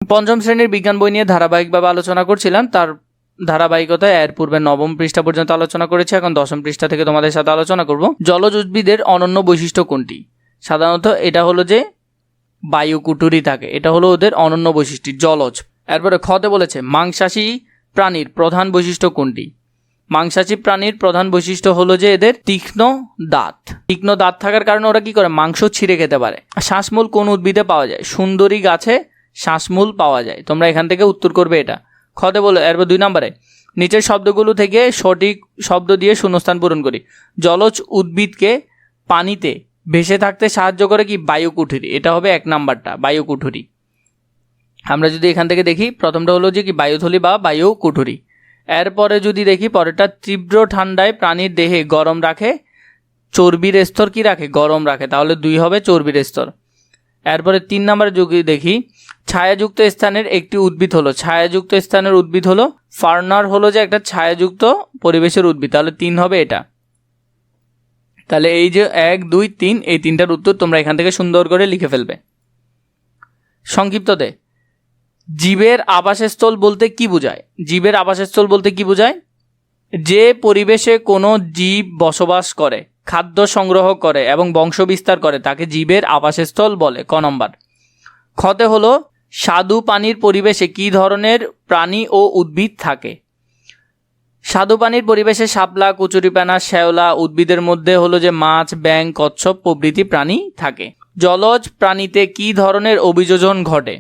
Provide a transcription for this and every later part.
পঞ্চম শ্রেণীর বিজ্ঞান বই নিয়ে ধারাবাহিকভাবে আলোচনা করছিলাম, তার ধারাবাহিকতায় এর পূর্বে নবম পৃষ্ঠা পর্যন্ত আলোচনা করেছি। এখন দশম পৃষ্ঠা থেকে তোমাদের সাথে আলোচনা করব জলজ উদ্ভিদের অনন্য বৈশিষ্ট্য কোনটি। সাধারণত এটা হলো যে বায়ুকুটুরি থাকে, এটা হলো ওদের অনন্য বৈশিষ্ট্য জলজ। এরপরে খতে বলেছে মাংসাশী প্রাণীর প্রধান বৈশিষ্ট্য কোনটি। মাংসাশী প্রাণীর প্রধান বৈশিষ্ট্য হলো যে এদের তীক্ষ্ণ দাঁত। তীক্ষ্ণ দাঁত থাকার কারণে ওরা কি করে, মাংস ছিঁড়ে খেতে পারে। শ্বাসমূল কোন উদ্ভিদে পাওয়া যায়। সুন্দরী গাছে শ্বাসমূল পাওয়া যায়। তোমরা এখান থেকে উত্তর করবে এটা। খতে বলে এরপর 2 নম্বরে নিচের শব্দগুলো থেকে সঠিক শব্দ দিয়ে শূন্যস্থান পূরণ করি। জলজ উদ্ভিদকে পানিতে ভেসে থাকতে সাহায্য করে কি, বায়ুকুঠুরি। এটা হবে 1 নাম্বারটা, বায়ুকুঠুরি। আমরা যদি এখান থেকে দেখি, প্রথমটা হলো যে কি বায়ুথলি বা বায়ুকুঠুরি। এরপরে যদি দেখি পরেরটা, তীব্র ঠান্ডায় প্রাণীর দেহে গরম রাখে, চর্বির স্তর কি রাখে, গরম রাখে। তাহলে 2 হবে চর্বির স্তর। এরপরে 3 নম্বরে যদি দেখি, ছায়াযুক্ত স্থানের একটি উদ্ভিদ হলো। ছায়াযুক্ত স্থানের উদ্ভিদ হলো ফার্নার, হলো যে একটা ছায়াযুক্ত পরিবেশের উদ্ভিদ। তাহলে 3 হবে এটা। তাহলে এই যে 1, 2, 3 এই 3টার উত্তর তোমরা এখান থেকে সুন্দর করে লিখে ফেলবে। সংক্ষিপ্ততে জীবের আবাসস্থল বলতে কি বোঝায়। জীবের আবাসস্থল বলতে কি বোঝায়, যে পরিবেশে কোনো জীব বসবাস করে, খাদ্য সংগ্রহ করে এবং বংশ বিস্তার করে তাকে জীবের আবাসস্থল বলে। ক নম্বর। খতে হলো স্বাদু পানির পরিবেশে কি ধরনের প্রাণী ও উদ্ভিদ থাকে। স্বাদু পানির পরিবেশে শাপলা, কচুরিপানা, শ্যাওলা, উদ্ভিদের মধ্যে হলো যে মাছ, ব্যাঙ, কচ্ছপ প্রভৃতি প্রাণী থাকে। জলজ প্রাণীতে কি ধরনের অভিযোজন ঘটে।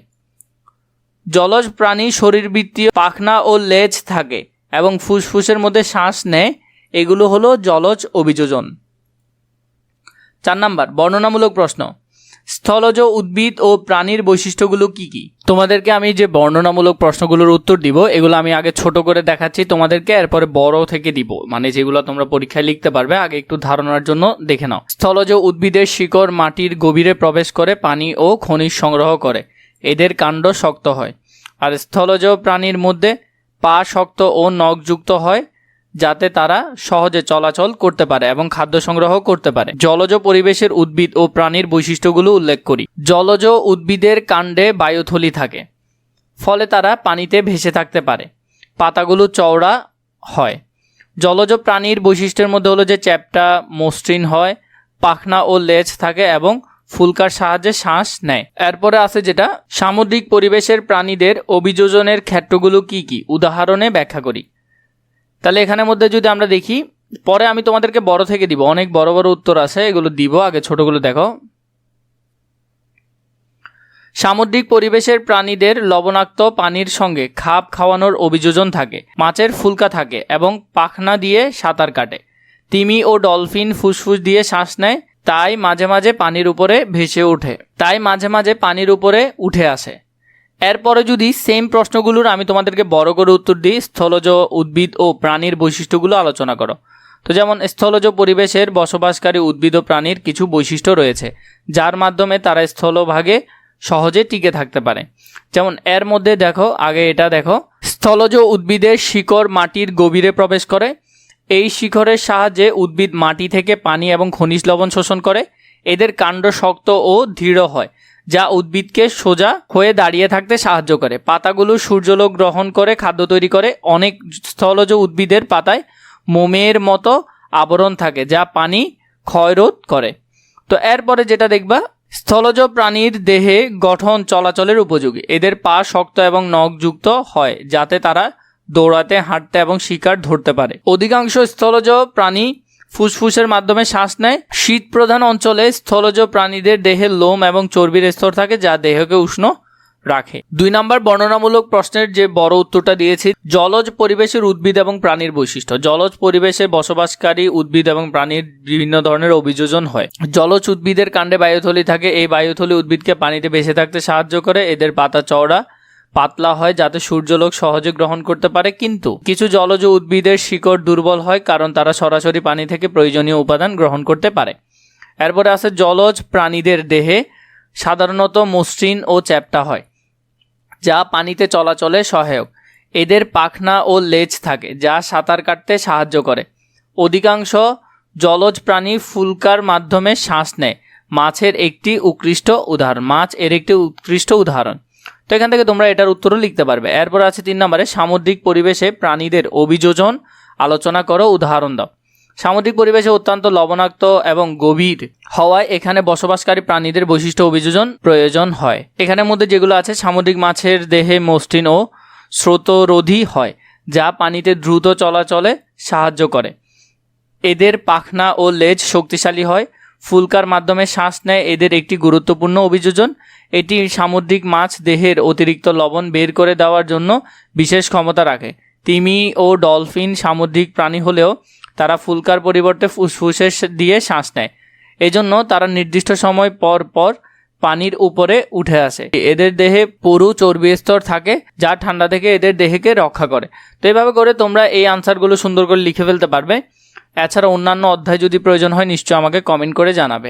জলজ প্রাণী শরীরবৃত্তীয় পাখনা ও লেজ থাকে এবং ফুসফুসের মধ্যে শ্বাস নেয়, এগুলো হলো জলজ অভিযোজন। 4 নাম্বার বর্ণনামূলক প্রশ্ন। স্থলজ উদ্ভিদ ও প্রাণীর বৈশিষ্ট্যগুলো কি কি। তোমাদেরকে আমি যে বর্ণনামূলক প্রশ্নগুলোর উত্তর দিব, এগুলো আমি আগে ছোট করে দেখাচ্ছি তোমাদেরকে, এরপরে বড় থেকে দিব, মানে যেগুলো তোমরা পরীক্ষায় লিখতে পারবে। আগে একটু ধারণার জন্য দেখে নাও। স্থলজ উদ্ভিদের শিকড় মাটির গভীরে প্রবেশ করে পানি ও খনিজ সংগ্রহ করে, এদের কাণ্ড শক্ত হয়। আর স্থলজ প্রাণীর মধ্যে পা শক্ত ও নখযুক্ত হয়, যাতে তারা সহজে চলাচল করতে পারে এবং খাদ্য সংগ্রহ করতে পারে। জলজ পরিবেশের উদ্ভিদ ও প্রাণীর বৈশিষ্ট্যগুলো উল্লেখ করি। জলজ উদ্ভিদের কাণ্ডে বায়ুথলি থাকে, ফলে তারা পানিতে ভেসে থাকতে পারে। পাতাগুলো চওড়া হয়। জলজ প্রাণীর বৈশিষ্ট্যের মধ্যে হলো যে চ্যাপ্টা, মসৃণ হয়, পাখনা ও লেজ থাকে এবং ফুলকার সাহায্যে শ্বাস নেয়। এরপরে আছে যেটা সামুদ্রিক পরিবেশের প্রাণীদের অভিযোজনের ক্ষেত্রগুলো কি কি, উদাহরণে ব্যাখ্যা করি। তাহলে এখানের মধ্যে যদি আমরা দেখি, পরে আমি তোমাদেরকে বড় থেকে দিব, অনেক বড় বড় উত্তর আছে, এগুলো দিব, আগে ছোটগুলো দেখো। সামুদ্রিক পরিবেশের প্রাণীদের লবণাক্ত পানির সঙ্গে খাপ খাওয়ানোর অভিযোজন থাকে। মাছের ফুলকা থাকে এবং পাখনা দিয়ে সাঁতার কাটে। তিমি ও ডলফিন ফুসফুস দিয়ে শ্বাস নেয়, তাই মাঝে মাঝে পানির উপরে উঠে আসে। এরপরে যদি সেম প্রশ্নগুলোর আমি তোমাদেরকে বড় করে উত্তর দিই, স্থলজ উদ্ভিদ ও প্রাণীর বৈশিষ্ট্যগুলো আলোচনা করো। তো যেমন স্থলজ পরিবেশের বসবাসকারী উদ্ভিদ ও প্রাণীর কিছু বৈশিষ্ট্য রয়েছে, যার মাধ্যমে তারা স্থলভাগে সহজে টিকে থাকতে পারে। যেমন এর মধ্যে দেখো, আগে এটা দেখো, স্থলজ উদ্ভিদের শিকড় মাটির গভীরে প্রবেশ করে। এই শিকড়ের সাহায্যে উদ্ভিদ মাটি থেকে পানি এবং খনিজ লবণ শোষণ করে। এদের কাণ্ড শক্ত ও দৃঢ় হয়, যা উদ্ভিদকে সোজা হয়ে দাঁড়িয়ে থাকতে সাহায্য করে। পাতাগুলো সূর্যালোক গ্রহণ করে খাদ্য তৈরি করে। অনেক স্থলজ উদ্ভিদের পাতায় মোমের মতো আবরণ থাকে, যা পানি ক্ষয়রোধ করে। তো এরপরে যেটা দেখবা, স্থলজ প্রাণীর দেহে গঠন চলাচলের উপযোগী। এদের পা শক্ত এবং নখযুক্ত হয়, যাতে তারা দৌড়াতে, হাঁটতে এবং শিকার ধরতে পারে। অধিকাংশ স্থলজ প্রাণী ফুসফুসের মাধ্যমে শ্বাস নেয়। শীত প্রধান অঞ্চলে স্থলজ প্রাণীদের দেহে লোম এবং চর্বির স্তর থাকে, যা দেহকে উষ্ণ রাখে। 2 নম্বর বর্ণনামূলক প্রশ্নের যে বড় উত্তরটা দিয়েছি, জলজ পরিবেশের উদ্ভিদ এবং প্রাণীর বৈশিষ্ট্য। জলজ পরিবেশে বসবাসকারী উদ্ভিদ এবং প্রাণীর বিভিন্ন ধরনের অভিযোজন হয়। জলজ উদ্ভিদের কাণ্ডে বায়ুথলি থাকে। এই বায়ুথলি উদ্ভিদকে পানিতে ভেসে থাকতে সাহায্য করে। এদের পাতা চওড়া পাতলা হয়, যাতে সূর্যালোক সহজে গ্রহণ করতে পারে। কিন্তু কিছু জলজ উদ্ভিদের শিকড় দুর্বল হয়, কারণ তারা সরাসরি পানি থেকে প্রয়োজনীয় উপাদান গ্রহণ করতে পারে। এরপরে আছে জলজ প্রাণীদের দেহে সাধারণত মসৃণ ও চ্যাপ্টা হয়, যা পানিতে চলাচলে সহায়ক। এদের পাখনা ও লেজ থাকে, যা সাঁতার কাটতে সাহায্য করে। অধিকাংশ জলজ প্রাণী ফুলকার মাধ্যমে শ্বাস নেয়। মাছ এর একটি উৎকৃষ্ট উদাহরণ। তো এখান থেকে তোমরা এটার উত্তরও লিখতে পারবে। এরপর আছে 3 নম্বরে সামুদ্রিক পরিবেশে প্রাণীদের অভিযোজন আলোচনা করো, উদাহরণ দাও। সামুদ্রিক পরিবেশে অত্যন্ত লবণাক্ত এবং গভীর হওয়ায় এখানে বসবাসকারী প্রাণীদের বৈশিষ্ট্য অভিযোজন প্রয়োজন হয়। এখানের মধ্যে যেগুলো আছে, সামুদ্রিক মাছের দেহে মসৃণ ও স্রোতরোধী হয়, যা পানিতে দ্রুত চলাচলে সাহায্য করে। এদের পাখনা ও লেজ শক্তিশালী হয়। ফুলকার মাধ্যমে শ্বাস নেয়, এদের একটি গুরুত্বপূর্ণ অভিযোজন। এটি সামুদ্রিক মাছ দেহের অতিরিক্ত লবণ বের করে দেওয়ার জন্য বিশেষ ক্ষমতা রাখে। তিমি ও ডলফিন সামুদ্রিক প্রাণী হলেও তারা ফুলকার পরিবর্তে ফুসফুসে দিয়ে শ্বাস নেয়, এজন্য তারা নির্দিষ্ট সময় পর পর পানির উপরে উঠে আসে। এদের দেহে পুরু চর্বি স্তর থাকে, যা ঠান্ডা থেকে এদের দেহকে রক্ষা করে। তো এইভাবে করে তোমরা এই আনসারগুলো সুন্দর করে লিখে ফেলতে পারবে। এছাড়া অন্যান্য অধ্যায় যদি প্রয়োজন হয় নিশ্চয়ই আমাকে কমেন্ট করে জানাবে।